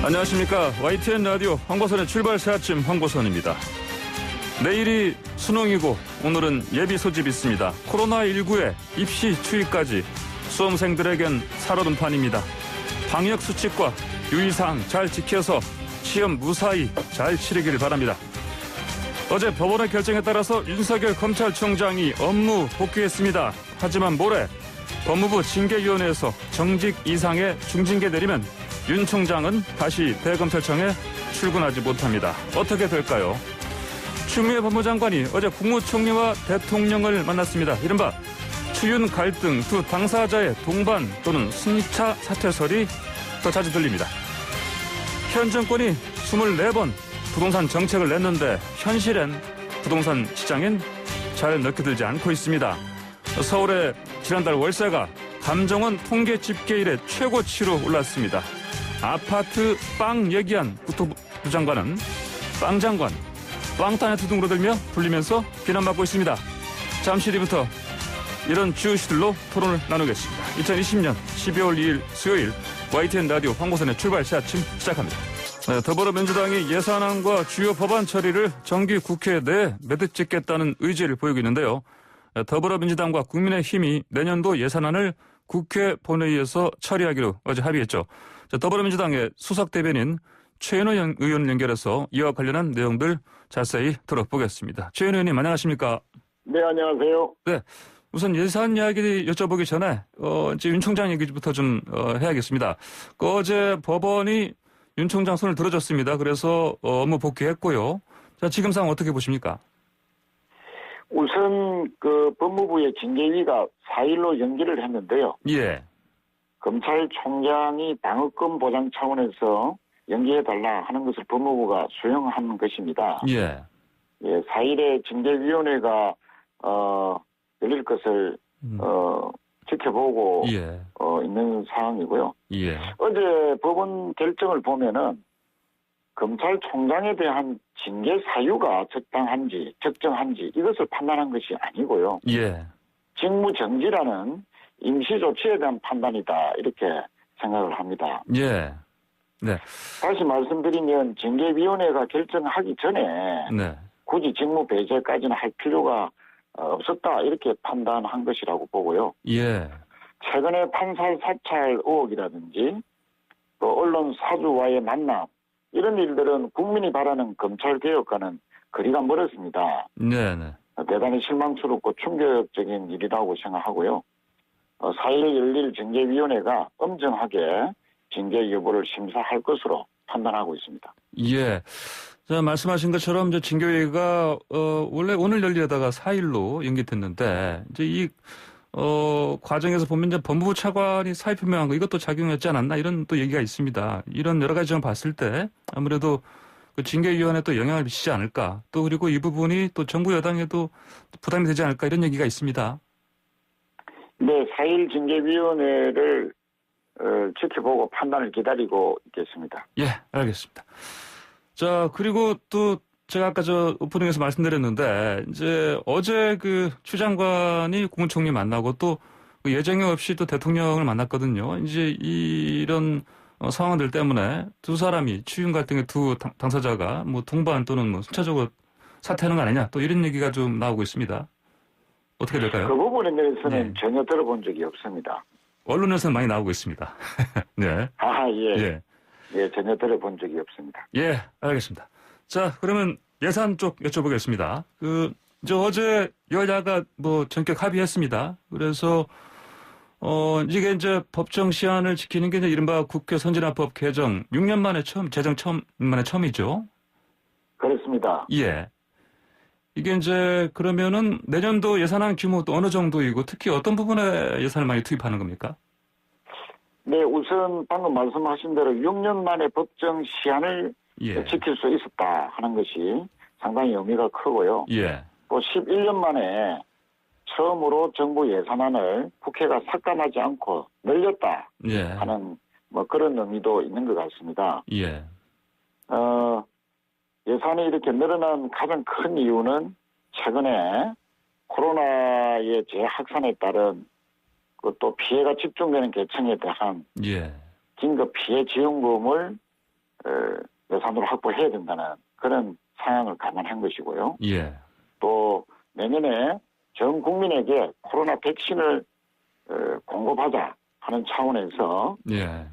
안녕하십니까. YTN 라디오 황보선의 출발새 아침 황보선입니다. 내일이 수능이고 오늘은 예비 소집 있습니다. 코로나19에 입시 추이까지 수험생들에겐 살얼음 판입니다. 방역 수칙과 유의사항 잘 지켜서 시험 무사히 잘 치르기를 바랍니다. 어제 법원의 결정에 따라서 윤석열 검찰총장이 업무 복귀했습니다. 하지만 모레 법무부 징계위원회에서 정직 이상의 중징계 내리면 윤 총장은 다시 대검찰청에 출근하지 못합니다. 어떻게 될까요? 추미애 법무장관이 어제 국무총리와 대통령을 만났습니다. 이른바 추윤 갈등 두 당사자의 동반 또는 순차 사퇴설이 더 자주 들립니다. 현 정권이 24번 부동산 정책을 냈는데 현실엔 부동산 시장엔 잘 넣게들지 않고 있습니다. 서울의 지난달 월세가 감정원 통계 집계 이래 최고치로 올랐습니다. 아파트 빵 얘기한 국토부 장관은 빵장관, 빵단의 투둥으로 들며 불리면서 비난받고 있습니다. 잠시 뒤부터 이런 주요 이슈들로 토론을 나누겠습니다. 2020년 12월 2일 수요일 YTN 라디오 황보선의 출발새 아침 시작합니다. 네, 더불어민주당이 예산안과 주요 법안 처리를 정기 국회 내에 매듭짓겠다는 의지를 보이고 있는데요. 더불어민주당과 국민의힘이 내년도 예산안을 국회 본회의에서 처리하기로 어제 합의했죠. 더불어민주당의 수석 대변인 최현우 의원 연결해서 이와 관련한 내용들 자세히 들어보겠습니다. 최현우 의원님 안녕하십니까? 네, 안녕하세요. 네, 우선 예산 이야기 여쭤보기 전에 이제 윤 총장 얘기부터 좀 해야겠습니다. 어제 법원이 윤 총장 손을 들어줬습니다. 그래서 업무 복귀했고요. 자, 지금 상황 어떻게 보십니까? 우선 법무부의 징계위가 4일로 연기를 했는데요. 예. 검찰총장이 방어권 보장 차원에서 연기해달라 하는 것을 법무부가 수용한 것입니다. 예. 예, 4일에 징계위원회가 열릴 것을 지켜보고 예. 있는 상황이고요. 예. 어제 법원 결정을 보면은 검찰총장에 대한 징계 사유가 적정한지 이것을 판단한 것이 아니고요. 예. 직무정지라는 임시조치에 대한 판단이다 이렇게 생각을 합니다. 예. 네. 다시 말씀드리면 징계위원회가 결정하기 전에 네. 굳이 직무 배제까지는 할 필요가 없었다 이렇게 판단한 것이라고 보고요. 예. 최근에 판사 사찰 의혹이라든지 또 언론 사주와의 만남 이런 일들은 국민이 바라는 검찰개혁과는 거리가 멀었습니다. 네네. 대단히 실망스럽고 충격적인 일이라고 생각하고요. 4일 열릴 징계위원회가 엄정하게 징계 여부를 심사할 것으로 판단하고 있습니다. 예. 자, 말씀하신 것처럼 이제 징계회의가 원래 오늘 열리다가 4일로 연기됐는데 이제 이 과정에서 보면 이제 법무부 차관이 사의 표명한 거 이것도 작용했지 않았나 이런 또 얘기가 있습니다. 이런 여러 가지 점을 봤을 때 아무래도 그 징계위원회에 또 영향을 미치지 않을까. 또 그리고 이 부분이 또 정부 여당에도 부담이 되지 않을까 이런 얘기가 있습니다. 네, 4일 징계위원회를 지켜보고 판단을 기다리고 있겠습니다. 예, 알겠습니다. 자, 그리고 또 제가 아까 오프닝에서 말씀드렸는데 이제 어제 그 추 장관이 국무총리 만나고 또 예정이 없이 또 대통령을 만났거든요. 이제 이런 상황들 때문에 두 사람이 추윤 갈등의 두 당사자가 뭐 동반 또는 뭐 순차적으로 사퇴하는 거 아니냐 또 이런 얘기가 좀 나오고 있습니다. 어떻게 될까요? 그 부분에 대해서는 네. 전혀 들어본 적이 없습니다. 언론에서는 많이 나오고 있습니다. 네. 예. 예. 예, 전혀 들어본 적이 없습니다. 예, 알겠습니다. 자, 그러면 예산 쪽 여쭤보겠습니다. 이제 어제 여야가 뭐 전격 합의했습니다. 그래서, 이게 이제 법정 시한을 지키는 게 이제 이른바 국회 선진화법 개정 6년 만에 제정 만에 처음이죠. 그렇습니다. 예. 이게 이제 그러면은 내년도 예산안 규모도 어느 정도이고 특히 어떤 부분에 예산을 많이 투입하는 겁니까? 네, 우선 방금 말씀하신 대로 6년 만에 법정 시한을 예. 지킬 수 있었다 하는 것이 상당히 의미가 크고요. 예. 또 11년 만에 처음으로 정부 예산안을 국회가 삭감하지 않고 늘렸다 예. 하는 뭐 그런 의미도 있는 것 같습니다. 예. 예산이 이렇게 늘어난 가장 큰 이유는 최근에 코로나의 재확산에 따른 또 피해가 집중되는 계층에 대한 예. 긴급 피해 지원금을 예산으로 확보해야 된다는 그런 상황을 감안한 것이고요. 예. 또 내년에 전 국민에게 코로나 백신을 공급하자 하는 차원에서 예.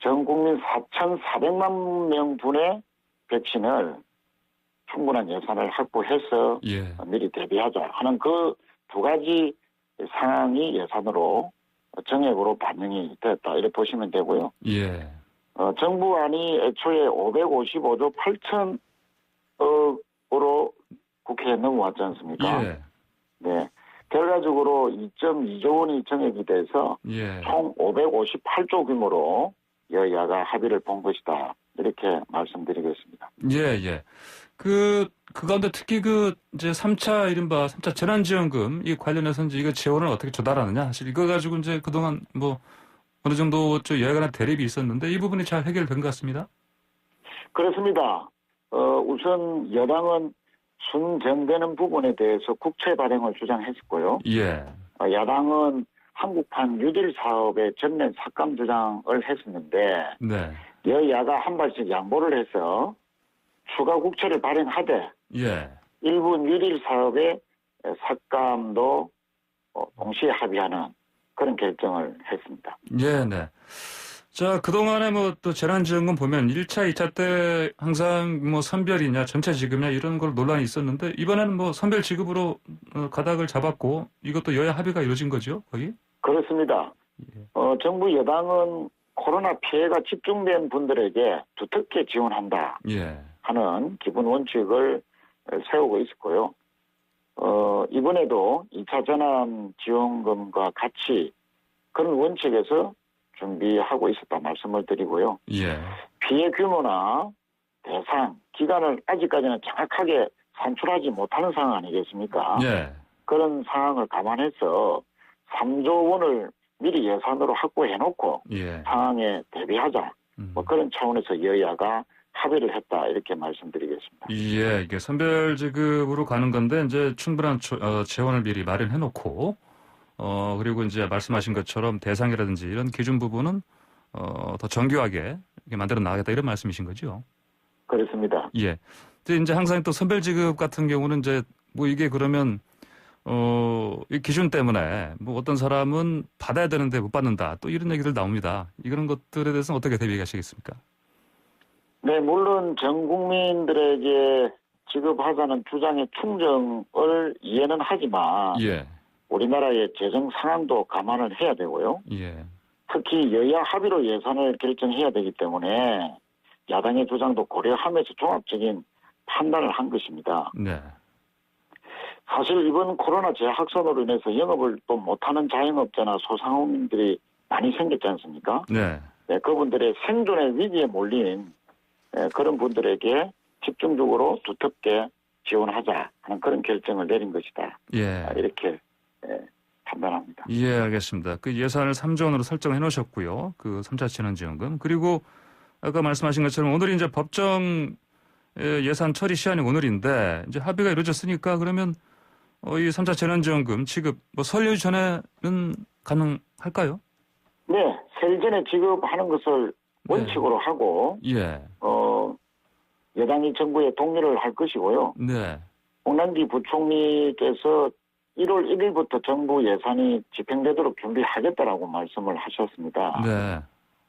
전 국민 4,400만 명분의 백신을 충분한 예산을 확보해서 예. 미리 대비하자 하는 그 두 가지 상황이 예산으로 정액으로 반영이 됐다 이렇게 보시면 되고요. 예. 정부안이 애초에 555조 8천억으로 국회에 넘어왔지 않습니까? 예. 네. 결과적으로 2.2조 원이 정액이 돼서 예. 총 558조 규모로 여야가 합의를 본 것이다. 이렇게 말씀드리겠습니다. 예, 예. 그 가운데 특히 이제 3차 이른바 3차 재난지원금 이 관련해서 이제 이거 지원을 어떻게 조달하느냐. 사실 이거 가지고 이제 그동안 어느 정도 여야 간의 대립이 있었는데 이 부분이 잘 해결된 것 같습니다. 그렇습니다. 우선 여당은 순정되는 부분에 대해서 국채 발행을 주장했었고요. 예. 야당은 한국판 뉴딜 사업의 전면 삭감 주장을 했었는데 네. 여야가 한 발씩 양보를 해서 추가 국채를 발행하되 예. 일부 뉴딜 사업의 삭감도 동시에 합의하는 그런 결정을 했습니다. 예, 네. 자, 그동안에 또 재난지원금 보면 1차, 2차 때 항상 선별이냐, 전체 지급이냐 이런 걸 논란이 있었는데 이번에는 선별 지급으로 가닥을 잡았고 이것도 여야 합의가 이루어진 거죠, 거의? 그렇습니다. 예. 정부 여당은 코로나 피해가 집중된 분들에게 두텁게 지원한다 예. 하는 기본 원칙을 세우고 있었고요. 이번에도 2차 재난지원금과 같이 그런 원칙에서 준비하고 있었다 말씀을 드리고요. 예. 피해 규모나 대상, 기간을 아직까지는 정확하게 산출하지 못하는 상황 아니겠습니까? 예. 그런 상황을 감안해서 3조 원을 미리 예산으로 확보해놓고 예. 상황에 대비하자. 그런 차원에서 여야가 합의를 했다 이렇게 말씀드리겠습니다. 예, 이게 선별 지급으로 가는 건데 이제 충분한 재원을 미리 마련해놓고 그리고 이제 말씀하신 것처럼 대상이라든지 이런 기준 부분은 더 정교하게 이렇게 만들어 나가겠다 이런 말씀이신 거죠? 그렇습니다. 예. 근데 이제 항상 또 선별 지급 같은 경우는 이제 이게 그러면 이 기준 때문에 어떤 사람은 받아야 되는데 못 받는다 또 이런 얘기들 나옵니다. 이런 것들에 대해서는 어떻게 대비하시겠습니까? 네, 물론 전 국민들에게 지급하자는 주장의 충정을 이해는 하지만 예. 우리나라의 재정 상황도 감안을 해야 되고요. 예. 특히 여야 합의로 예산을 결정해야 되기 때문에 야당의 주장도 고려하면서 종합적인 판단을 한 것입니다. 네. 사실 이번 코로나 재확산으로 인해서 영업을 또 못하는 자영업자나 소상공인들이 많이 생겼지 않습니까? 네. 네, 그분들의 생존의 위기에 몰린 그런 분들에게 집중적으로 두텁게 지원하자 하는 그런 결정을 내린 것이다. 예. 이렇게 판단합니다. 예, 알겠습니다. 그 예산을 3조 원으로 설정해 놓으셨고요. 그 3차 재난지원금. 그리고 아까 말씀하신 것처럼 오늘이 이제 법정 예산 처리 시한이 오늘인데 이제 합의가 이루어졌으니까 그러면 이 3차 재난지원금 지급 설 연휴 전에는 가능할까요? 네, 설 전에 지급하는 것을 원칙으로 하고 예. 여당이 정부에 동의를 할 것이고요. 네. 홍남기 부총리께서 1월 1일부터 정부 예산이 집행되도록 준비하겠다라고 말씀을 하셨습니다. 네.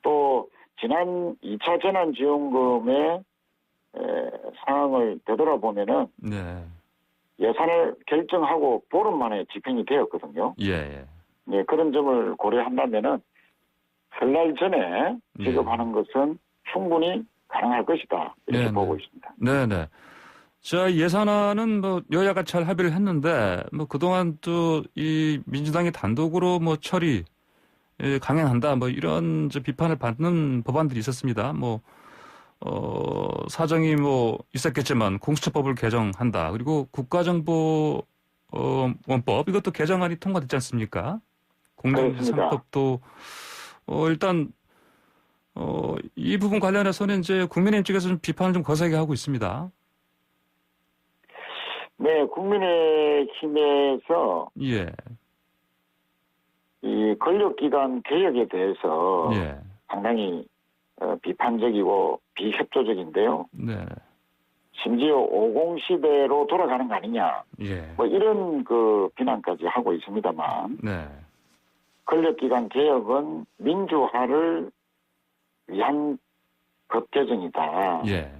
또 지난 2차 재난지원금의 상황을 되돌아보면은 네. 예산을 결정하고 보름 만에 집행이 되었거든요. 예. 네, 그런 점을 고려한다면은 설날 전에 지급하는 것은 충분히 가능할 것이다. 이렇게 보고 있습니다. 네네. 자, 예산안은 여야가 잘 합의를 했는데, 그동안 또 이 민주당이 단독으로 처리, 강행한다, 이런 비판을 받는 법안들이 있었습니다. 사정이 있었겠지만 공수처법을 개정한다. 그리고 국가정보, 원법, 이것도 개정안이 통과됐지 않습니까? 공정상법도, 일단, 이 부분 관련해서는 이제 국민의힘 쪽에서 좀 비판을 좀 거세게 하고 있습니다. 네, 국민의힘에서 예. 이 권력기관 개혁에 대해서 예. 상당히 비판적이고 비협조적인데요. 네. 심지어 50 시대로 돌아가는 거 아니냐. 예. 뭐 이런 그 비난까지 하고 있습니다만 네. 권력기관 개혁은 민주화를 위한 법 개정이다. 예.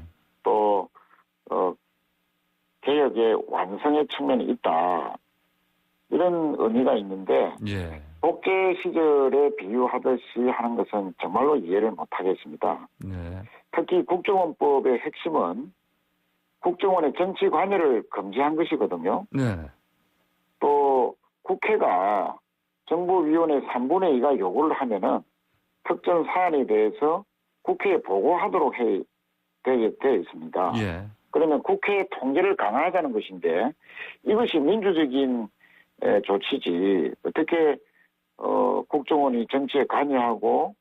또 개혁의 완성의 측면이 있다. 이런 의미가 있는데 예. 독재 시절에 비유하듯이 하는 것은 정말로 이해를 못하겠습니다. 네. 특히 국정원법의 핵심은 국정원의 정치 관여를 금지한 것이거든요. 네. 또 국회가 정부위원회 3분의 2가 요구를 하면은 특정 사안에 대해서 국회에 보고하도록 되어 있습니다. 예. 그러면 국회의 통제를 강화하자는 것인데 이것이 민주적인 조치지 어떻게 국정원이 정치에 관여하고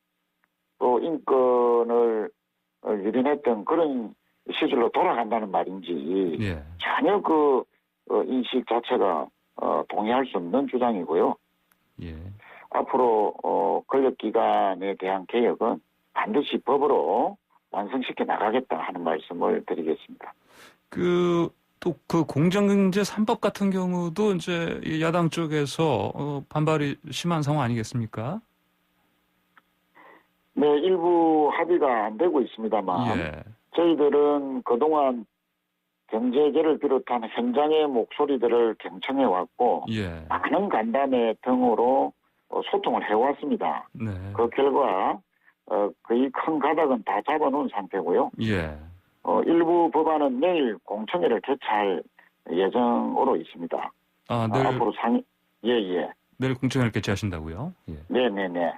또 인권을 유린했던 그런 시절로 돌아간다는 말인지 예. 전혀 그 인식 자체가 동의할 수 없는 주장이고요. 예. 앞으로 권력기관에 대한 개혁은 반드시 법으로 완성시켜 나가겠다 하는 말씀을 드리겠습니다. 또 그 공정경제 3법 같은 경우도 이제 이 야당 쪽에서 반발이 심한 상황 아니겠습니까? 네, 일부 합의가 안 되고 있습니다만 예. 저희들은 그동안 경제계를 비롯한 현장의 목소리들을 경청해 왔고 예. 많은 간담회 등으로 소통을 해왔습니다. 네. 그 결과 거의 큰 가닥은 다 잡아놓은 상태고요. 예. 일부 법안은 내일 공청회를 개최할 예정으로 있습니다. 내일 앞으로 예. 내일 공청회를 개최하신다고요? 예. 네네네.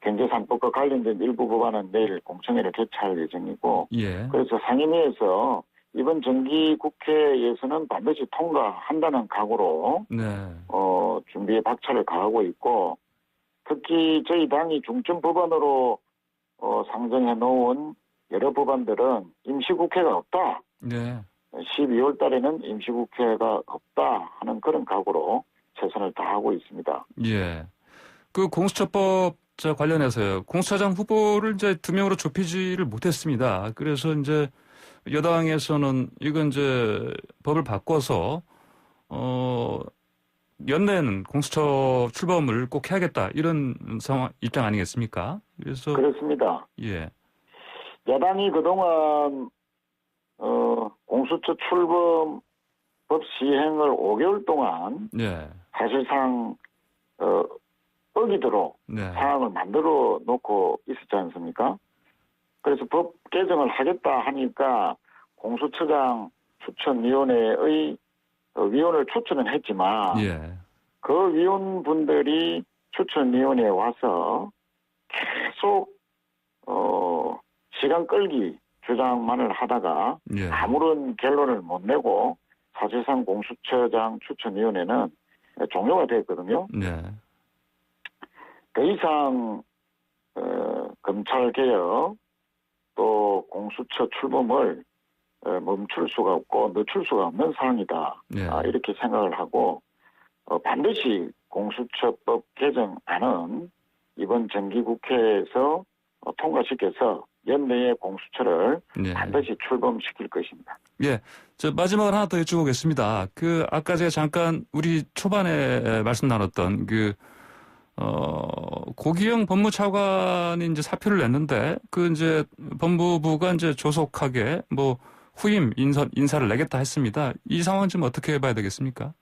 경제 3법과 관련된 일부 법안은 내일 공청회를 개최할 예정이고, 예. 그래서 상임위에서 이번 정기 국회에서는 반드시 통과한다는 각오로 네. 준비에 박차를 가하고 있고, 특히 저희 당이 중점 법안으로 상정해 놓은 여러 법안들은 임시국회가 없다. 네. 12월 달에는 임시국회가 없다 하는 그런 각오로 최선을 다하고 있습니다. 예. 그 공수처법 관련해서요. 공수처장 후보를 이제 2명으로 좁히지를 못했습니다. 그래서 이제 여당에서는 이건 이제 법을 바꿔서 연내에는 공수처 출범을 꼭 해야겠다 이런 상황 입장 아니겠습니까? 그래서 그렇습니다. 예. 야당이 그동안 공수처 출범 법 시행을 5개월 동안 네. 사실상 어기도록 네. 상황을 만들어 놓고 있었지 않습니까? 그래서 법 개정을 하겠다 하니까 공수처장 추천위원회의 위원을 초청은 했지만 예. 그 위원분들이 추천위원회에 와서 계속 시간 끌기 주장만을 하다가 예. 아무런 결론을 못 내고 사실상 공수처장 추천위원회는 종료가 됐거든요. 네. 더 이상 검찰개혁 또 공수처 출범을 멈출 수가 없고 늦출 수가 없는 상황이다. 네. 이렇게 생각을 하고 반드시 공수처법 개정안은 이번 정기국회에서 통과시켜서 연내에 공수처를 네. 반드시 출범시킬 것입니다. 예. 마지막으로 하나 더 여쭤보겠습니다. 아까 제가 잠깐 우리 초반에 말씀 나눴던 고기영 법무차관이 이제 사표를 냈는데, 이제 법무부가 이제 조속하게 후임 인사를 내겠다 했습니다. 이 상황은 좀 어떻게 봐야 되겠습니까?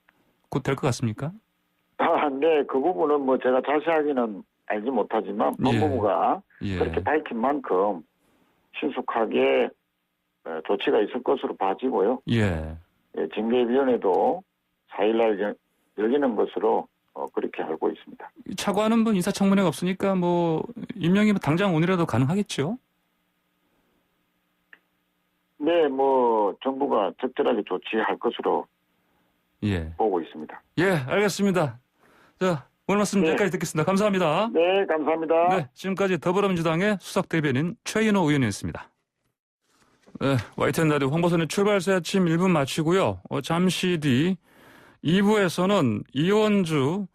곧 될 것 같습니까? 네. 그 부분은 제가 자세하게는 알지 못하지만 법무부가 예. 그렇게 밝힌 만큼 신속하게 조치가 있을 것으로 봐지고요. 예. 징계위원회도 4일날 열리는 것으로 그렇게 알고 있습니다. 차관은 인사청문회가 없으니까 임명이 당장 오늘이라도 가능하겠죠? 네, 정부가 적절하게 조치할 것으로 예. 보고 있습니다. 예, 알겠습니다. 오늘 말씀 여기까지 듣겠습니다. 감사합니다. 네, 감사합니다. 네, 지금까지 더불어민주당의 수석대변인 최인호 의원이었습니다. 네, YTN 라디오 황보선의 출발새 아침 1분 마치고요. 잠시 뒤 2부에서는 이원주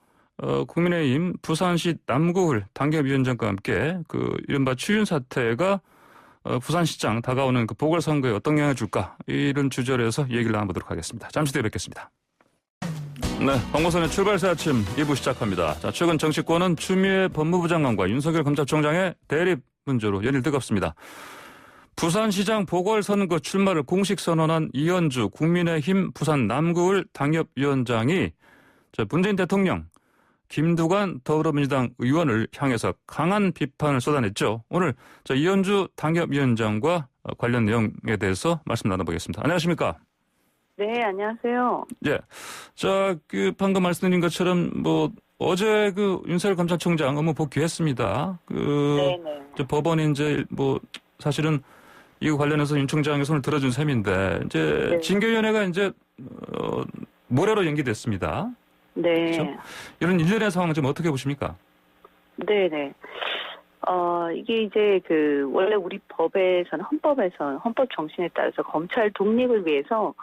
국민의힘 부산시 남구을 당협위원장과 함께 이른바 추윤 사태가 부산시장 다가오는 그 보궐선거에 어떤 영향을 줄까? 이런 주제로 해서 얘기를 나눠보도록 하겠습니다. 잠시 뒤에 뵙겠습니다. 네, 황보선의 출발새 아침 2부 시작합니다. 자, 최근 정치권은 추미애 법무부 장관과 윤석열 검찰총장의 대립 문제로 연일 뜨겁습니다. 부산시장 보궐선거 출마를 공식 선언한 이현주 국민의힘 부산 남구을 당협위원장이 문재인 대통령, 김두관 더불어민주당 의원을 향해서 강한 비판을 쏟아냈죠. 오늘 이현주 당협위원장과 관련 내용에 대해서 말씀 나눠보겠습니다. 안녕하십니까? 네, 안녕하세요. 예. 방금 말씀드린 것처럼 어제 윤석열 검찰총장 업무 복귀했습니다. 네네. 법원이 사실은 이거 관련해서 윤 총장의 손을 들어준 셈인데 네. 징계위원회가 모레로 연기됐습니다. 네. 그렇죠? 이런 일련의 상황 좀 어떻게 보십니까? 네네. 이게 원래 우리 헌법 정신에 따라서 검찰 독립을 위해서,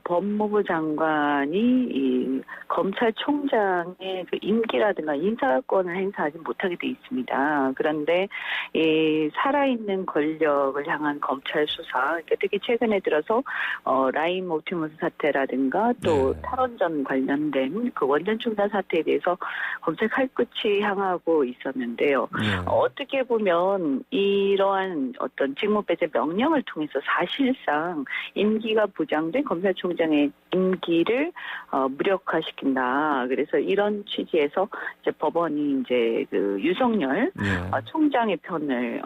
법무부 장관이 이 검찰총장의 임기라든가 인사권을 행사하지 못하게 돼 있습니다. 그런데, 이 살아있는 권력을 향한 검찰 수사, 그러니까 특히 최근에 들어서, 라임 옵티머스 사태라든가 또 네. 탈원전 관련된 그 원전 충돌 사태에 대해서 검찰 칼끝이 향하고 있었는데요. 네. 어떻게 보면 이러한 어떤 직무배제 명령을 통해서 사실상 임기가 부장된 검찰총장의 임기를 무력화시킨다. 그래서 이런 취지에서 법원이 윤석열 총장의 편을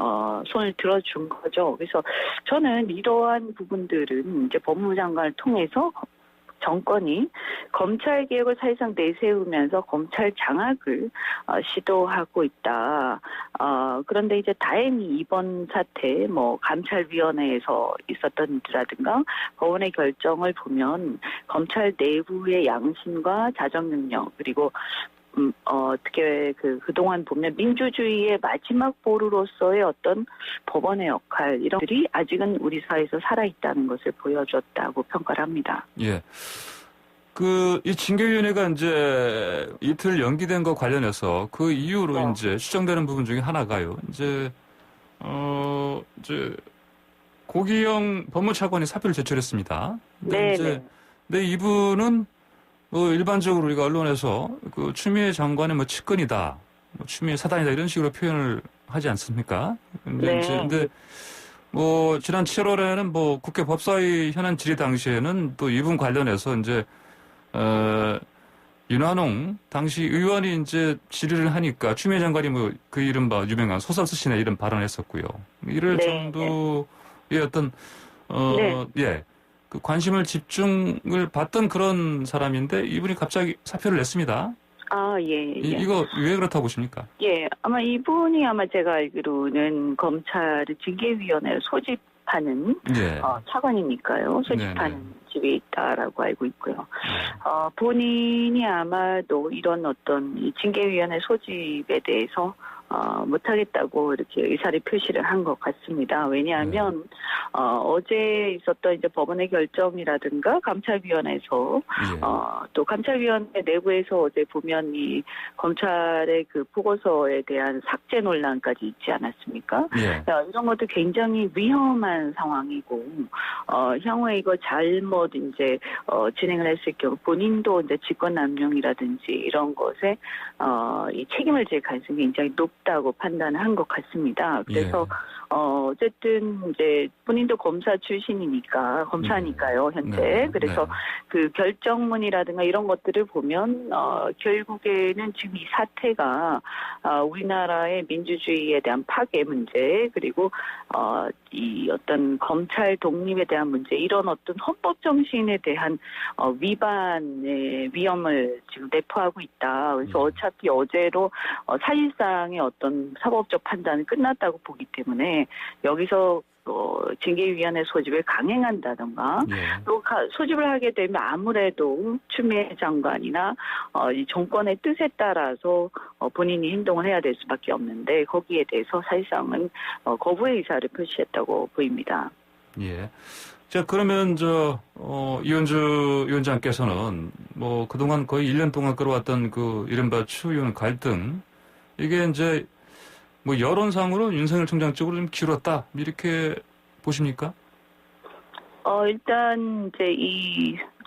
손을 들어준 거죠. 그래서 저는 이러한 부분들은 법무부 장관을 통해서 정권이 검찰 개혁을 사실상 내세우면서 검찰 장악을 시도하고 있다. 그런데 다행히 이번 사태, 감찰위원회에서 있었던 일이라든가 법원의 결정을 보면 검찰 내부의 양심과 자정 능력 그리고 어떻게 그동안 보면 민주주의의 마지막 보루로서의 어떤 법원의 역할 이런 것들이 아직은 우리 사회에서 살아있다는 것을 보여줬다고 평가를 합니다. 예. 이 징계위원회가 이틀 연기된 것 관련해서 그 이후로 추정되는 부분 중에 하나가요. 고기영 법무차관이 사표를 제출했습니다. 근데 이분은 일반적으로 우리가 언론에서 추미애 장관의 측근이다, 추미애 사단이다 이런 식으로 표현을 하지 않습니까? 근데 지난 7월에는 국회 법사위 현안 질의 당시에는 또 이분 관련해서 윤한홍 당시 의원이 질의를 하니까 추미애 장관이 그 이른바 유명한 소설 쓰시네 이런 발언을 했었고요. 이럴 정도의 어떤 그 관심을 집중을 받던 그런 사람인데 이분이 갑자기 사표를 냈습니다. 이거 왜 그렇다고 보십니까? 아마 이분이 제가 알기로는 검찰 징계위원회를 소집하는 차관이니까요. 소집하는 집에 있다라고 알고 있고요. 본인이 아마도 이런 어떤 이 징계위원회 소집에 대해서 못하겠다고 이렇게 의사를 표시를 한 것 같습니다. 왜냐하면 어제 있었던 법원의 결정이라든가 감찰위원회에서 또 감찰위원회 내부에서 어제 보면 이 검찰의 그 보고서에 대한 삭제 논란까지 있지 않았습니까? 이런 것도 굉장히 위험한 상황이고 향후에 이거 잘못 진행을 했을 경우 본인도 직권남용이라든지 이런 것에 이 책임을 질 가능성이 굉장히 높다고 판단한 것 같습니다. 그래서 어쨌든 본인도 검사 출신이니까 검사니까요 현재. 그래서 그 결정문이라든가 이런 것들을 보면 결국에는 지금 이 사태가 우리나라의 민주주의에 대한 파괴 문제 그리고 이 어떤 검찰 독립에 대한 문제 이런 어떤 헌법 정신에 대한 위반의 위험을 지금 내포하고 있다. 그래서 어차피 어제로 사실상의 어떤 사법적 판단은 끝났다고 보기 때문에 여기서 징계위원회 소집을 강행한다던가 또 소집을 하게 되면 아무래도 추미애 장관이나 이 정권의 뜻에 따라서 본인이 행동을 해야 될 수밖에 없는데 거기에 대해서 사실상은 거부의 의사를 표시했다고 보입니다. 자, 그러면 이현주 위원장께서는 그동안 거의 1년 동안 끌어왔던 그 이른바 추위원 갈등 이게 뭐 여론상으로 윤석열 총장 쪽으로 좀 기울었다 이렇게 보십니까? 일단 이제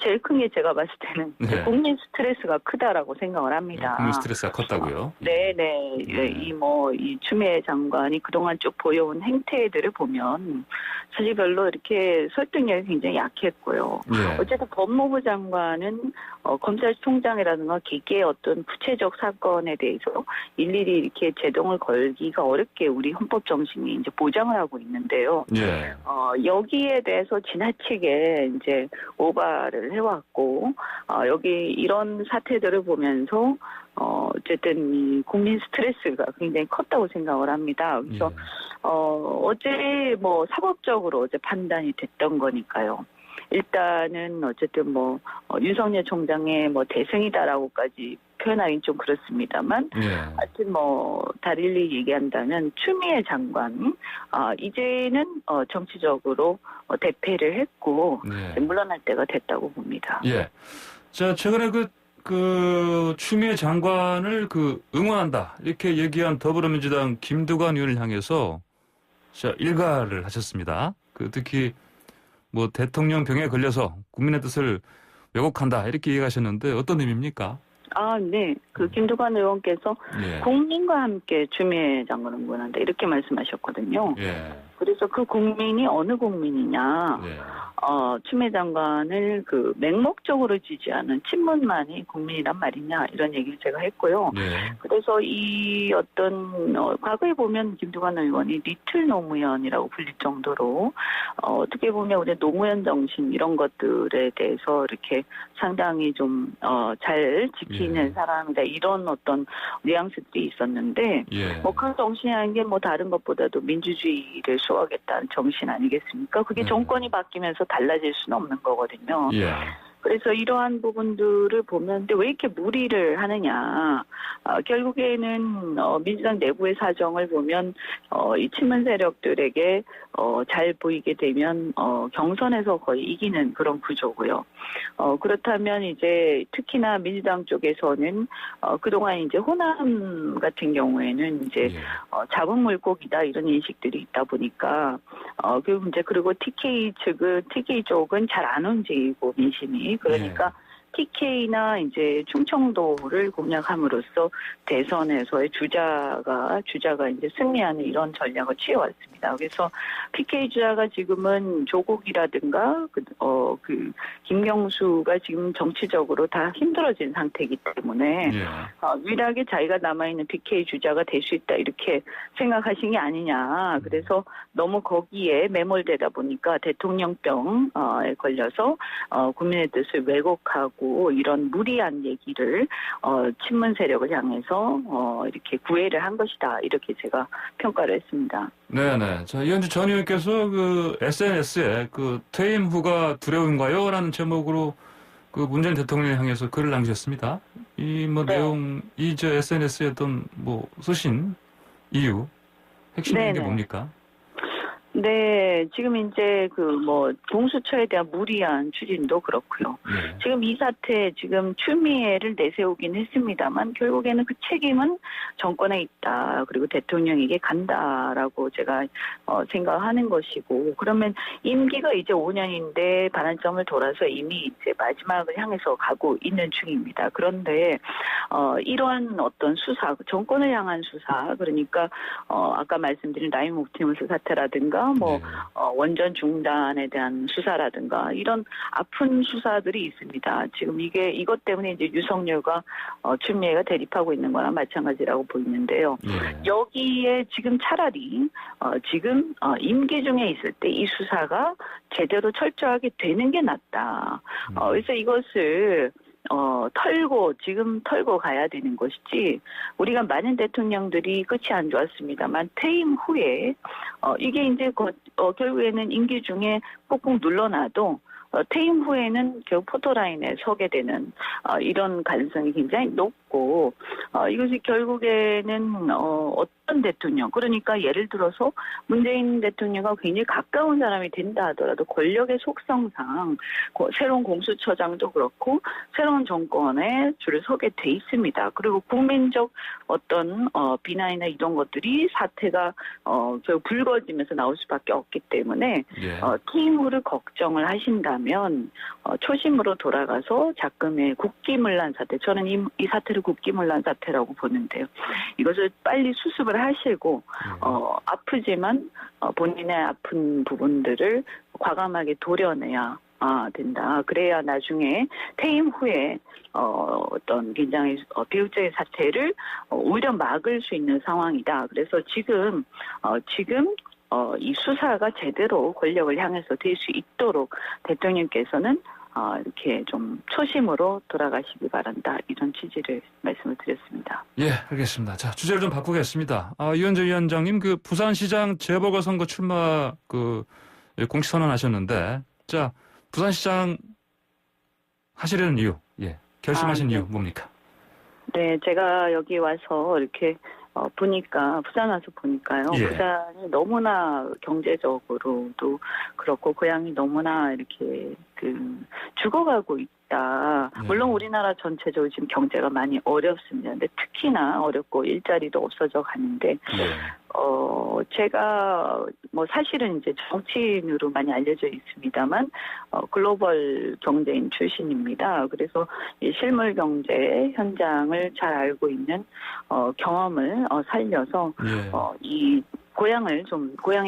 제일 큰 게 제가 봤을 때는 네. 국민 스트레스가 크다라고 생각을 합니다. 국민 스트레스가 컸다고요? 네네. 이 추미애 장관이 그동안 쭉 보여온 행태들을 보면 사실 별로 이렇게 설득력이 굉장히 약했고요. 예. 어쨌든 법무부 장관은 검찰총장이라든가 개개의 어떤 구체적 사건에 대해서 일일이 이렇게 제동을 걸기가 어렵게 우리 헌법 정신이 이제 보장을 하고 있는데요. 예. 여기에 대해서 지나치게 이제 오바를 해왔고, 여기 이런 사태들을 보면서, 어쨌든 이 국민 스트레스가 굉장히 컸다고 생각을 합니다. 그래서, 어제 뭐 사법적으로 어제 판단이 됐던 거니까요. 일단은 어쨌든 윤석열 총장의 대승이다라고까지 표현하기는 좀 그렇습니다만, 하여튼 달리 얘기한다면 추미애 장관, 이제는 정치적으로 대패를 했고, 물러날 때가 됐다고 봅니다. 예. 자, 최근에 그 추미애 장관을 응원한다 이렇게 얘기한 더불어민주당 김두관 의원을 향해서 일가를 하셨습니다. 특히 대통령 병에 걸려서 국민의 뜻을 왜곡한다 이렇게 얘기하셨는데 어떤 의미입니까? 네. 김두관 의원께서 국민과 함께 추미애 장관을 응원한다 이렇게 말씀하셨거든요. 그래서 그 국민이 어느 국민이냐? 추미애 장관을 맹목적으로 지지하는 친문만이 국민이란 말이냐 이런 얘기를 제가 했고요. 그래서 이 과거에 보면 김두관 의원이 리틀 노무현이라고 불릴 정도로 어떻게 보면 우리 노무현 정신 이런 것들에 대해서 이렇게 상당히 좀 잘 지키는 사람이다 이런 어떤 뉘앙스들이 있었는데 그 정신이라는 게 다른 것보다도 민주주의를 수호하겠다는 정신 아니겠습니까? 그게 정권이 바뀌면서 달라질 수는 없는 거거든요. 그래서 이러한 부분들을 보면 근데 왜 이렇게 무리를 하느냐. 결국에는 민주당 내부의 사정을 보면 이 친문 세력들에게 잘 보이게 되면 경선에서 거의 이기는 그런 구조고요. 그렇다면 이제 특히나 민주당 쪽에서는 그동안 이제 호남 같은 경우에는 이제 잡은 물고기다 이런 인식들이 있다 보니까 그리고 TK 쪽은 잘 안 움직이고 민심이 그러니까 TK나 이제 충청도를 공략함으로써 대선에서의 주자가 이제 승리하는 이런 전략을 취해왔습니다. 그래서 PK 주자가 지금은 조국이라든가 김경수가 지금 정치적으로 다 힘들어진 상태이기 때문에 유일하게 자기가 남아있는 PK 주자가 될 수 있다 이렇게 생각하신 게 아니냐. 그래서 너무 거기에 매몰되다 보니까 대통령병에 걸려서 국민의 뜻을 왜곡하고 이런 무리한 얘기를 친문 세력을 향해서 이렇게 구애를 한 것이다 이렇게 제가 평가를 했습니다. 네네. 자, 이현주 전 의원께서 SNS에 퇴임 후가 두려운가요? 라는 제목으로 문재인 대통령을 향해서 글을 남기셨습니다. 내용, SNS에 어떤 쓰신 이유, 핵심적인 게 뭡니까? 네, 지금 이제 공수처에 대한 무리한 추진도 그렇고요. 지금 이 사태 지금 추미애를 내세우긴 했습니다만 결국에는 그 책임은 정권에 있다. 그리고 대통령에게 간다라고 제가 생각하는 것이고 그러면 임기가 이제 5년인데 반환점을 돌아서 이미 이제 마지막을 향해서 가고 있는 중입니다. 그런데 이러한 어떤 수사, 정권을 향한 수사, 그러니까 아까 말씀드린 라임 옵티머스 사태라든가 원전 중단에 대한 수사라든가 이런 아픈 수사들이 있습니다. 지금 이것 때문에 이제 윤석열과 추미애가 대립하고 있는 거나 마찬가지라고 보이는데요. 여기에 지금 차라리 지금 임기 중에 있을 때 이 수사가 제대로 철저하게 되는 게 낫다. 그래서 이것을 지금 털고 가야 되는 것이지, 우리가 많은 대통령들이 끝이 안 좋았습니다만, 퇴임 후에, 이게 이제, 결국에는 임기 중에 꾹꾹 눌러놔도, 퇴임 후에는 결국 포토라인에 서게 되는, 이런 가능성이 굉장히 높고, 있고 이것이 결국에는 어떤 대통령 그러니까 예를 들어서 문재인 대통령과 굉장히 가까운 사람이 된다 하더라도 권력의 속성상 새로운 공수처장도 그렇고 새로운 정권에 줄을 서게 돼 있습니다. 그리고 국민적 어떤 비난이나 이런 것들이 사태가 결국 불거지면서 나올 수밖에 없기 때문에 예. 팀으로 걱정을 하신다면 초심으로 돌아가서 작금의 국기문란 사태 저는 이 사태를 국기문란 사태라고 보는데요. 이것을 빨리 수습을 하시고 아프지만 본인의 아픈 부분들을 과감하게 도려내야 된다. 그래야 나중에 퇴임 후에 어떤 굉장히 비극적인 사태를 오히려 막을 수 있는 상황이다. 그래서 지금 이 수사가 제대로 권력을 향해서 될 수 있도록 대통령께서는 이렇게 좀 초심으로 돌아가시기 바란다. 이런 취지를 말씀을 드렸습니다. 예, 알겠습니다. 자, 주제를 좀 바꾸겠습니다. 이현재 위원장님, 그 부산시장 재보궐선거 출마 공식 선언하셨는데, 자, 부산시장 하시려는 이유, 결심하신 이유 뭡니까? 네, 제가 여기 와서 이렇게 보니까 부산 와서 보니까요. 예. 부산이 너무나 경제적으로도 그렇고 고향이 너무나 이렇게 죽어가고 있다. 네. 물론 우리나라 전체적으로 지금 경제가 많이 어렵습니다. 근데 특히나 어렵고 일자리도 없어져 가는데 예. 제가 사실은 이제 정치인으로 많이 알려져 있습니다만 글로벌 경제인 출신입니다. 그래서 이 실물 경제 현장을 잘 알고 있는 경험을 살려서 예. 이 고향의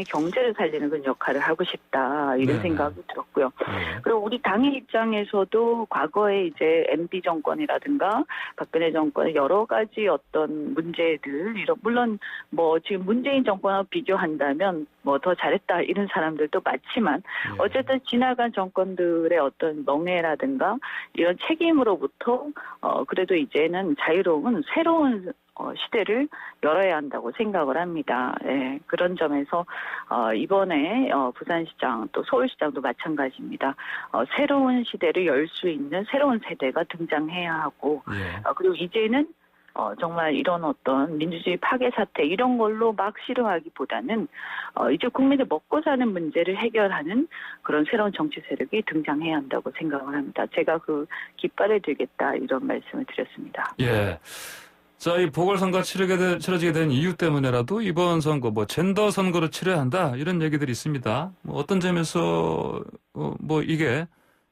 경제를 살리는 그런 역할을 하고 싶다 이런 네네. 생각이 들었고요. 예. 그리고 우리 당의 입장에서도 과거에 이제 MB 정권이라든가 박근혜 정권의 여러 가지 어떤 문제들 물론 지금 문재인 정권과 비교한다면 더 잘했다 이런 사람들도 많지만 어쨌든 지나간 정권들의 어떤 멍해라든가 이런 책임으로부터 그래도 이제는 자유로운 새로운 시대를 열어야 한다고 생각을 합니다. 예, 그런 점에서 이번에 부산시장 또 서울시장도 마찬가지입니다. 새로운 시대를 열 수 있는 새로운 세대가 등장해야 하고 그리고 이제는 정말 이런 어떤 민주주의 파괴 사태 이런 걸로 막 싫어하기보다는 이제 국민들 먹고 사는 문제를 해결하는 그런 새로운 정치 세력이 등장해야 한다고 생각을 합니다. 제가 그 깃발을 들겠다 이런 말씀을 드렸습니다. 예. 자, 이 보궐선거 치러지게 된 이유 때문에라도 이번 선거, 젠더 선거를 치러야 한다, 이런 얘기들이 있습니다. 어떤 점에서, 이게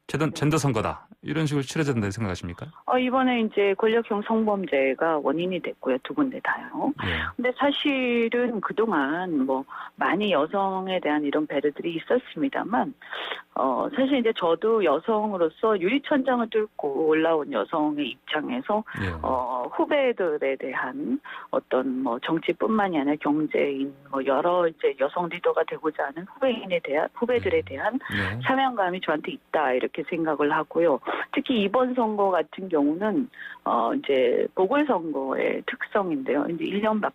젠더 선거다, 이런 식으로 치러져야 된다고 생각하십니까? 이번에 이제 권력형 성범죄가 원인이 됐고요. 두 군데 다요. 근데 사실은 그동안 많이 여성에 대한 이런 배려들이 있었습니다만, 사실 이제 저도 여성으로서 유리천장을 뚫고 올라온 여성의 입장에서, 후배들에 대한 어떤 정치뿐만이 아니라 경제인, 여러 이제 여성 리더가 되고자 하는 후배들에 대한 사명감이 저한테 있다, 이렇게 생각을 하고요. 특히 이번 선거 같은 경우는 이제 보궐선거의 특성인데요. 이제 1년밖에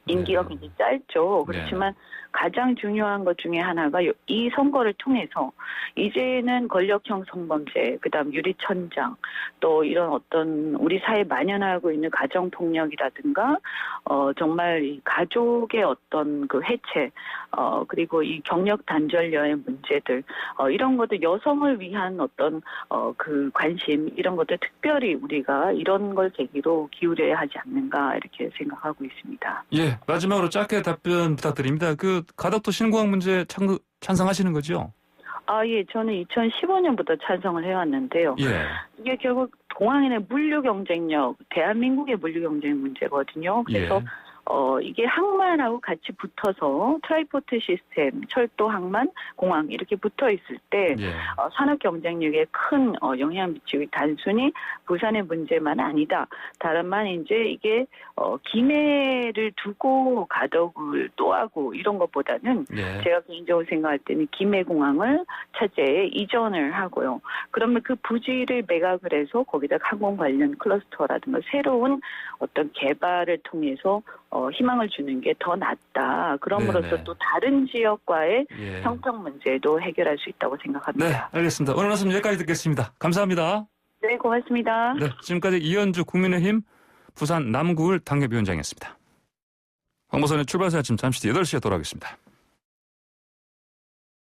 임기가 굉장히 짧죠. 그렇지만 가장 중요한 것 중에 하나가 이 선거를 통해서 이제는 권력형 성범죄, 그다음 유리천장, 또 이런 어떤 우리 사회에 만연하고 있는 가정폭력이라든가 정말 이 가족의 어떤 그 해체, 그리고 이 경력 단절녀의 문제들, 이런 것들 여성을 위한 어떤 그 관심 이런 것들 특별히 우리가 이런 걸 계기로 기울여야 하지 않는가 이렇게 생각하고 있습니다. 예, 마지막으로 짧게 답변 부탁드립니다. 가덕도 신공항 문제 찬성하시는 거죠? 예, 저는 2015년부터 찬성을 해왔는데요. 예. 이게 결국 공항인의 물류 경쟁력, 대한민국의 물류 경쟁 문제거든요. 그래서 이게 항만하고 같이 붙어서 트라이포트 시스템, 철도, 항만, 공항 이렇게 붙어 있을 때 산업 경쟁력에 큰 영향을 미치고 단순히 부산의 문제만 아니다. 다만 이제 이게 김해를 두고 가덕을 또 하고 이런 것보다는 제가 개인적으로 생각할 때는 김해공항을 차제에 이전을 하고요. 그러면 그 부지를 매각을 해서 거기다 항공 관련 클러스터라든가 새로운 어떤 개발을 통해서 희망을 주는 게 더 낫다. 그럼으로써 또 다른 지역과의 형평 문제도 해결할 수 있다고 생각합니다. 네, 알겠습니다. 오늘 말씀 여기까지 듣겠습니다. 감사합니다. 네, 고맙습니다. 네, 지금까지 이현주 국민의힘 부산 남구을 당협위원장이었습니다. 황보선의 출발새 아침 잠시 뒤 8시에 돌아오겠습니다.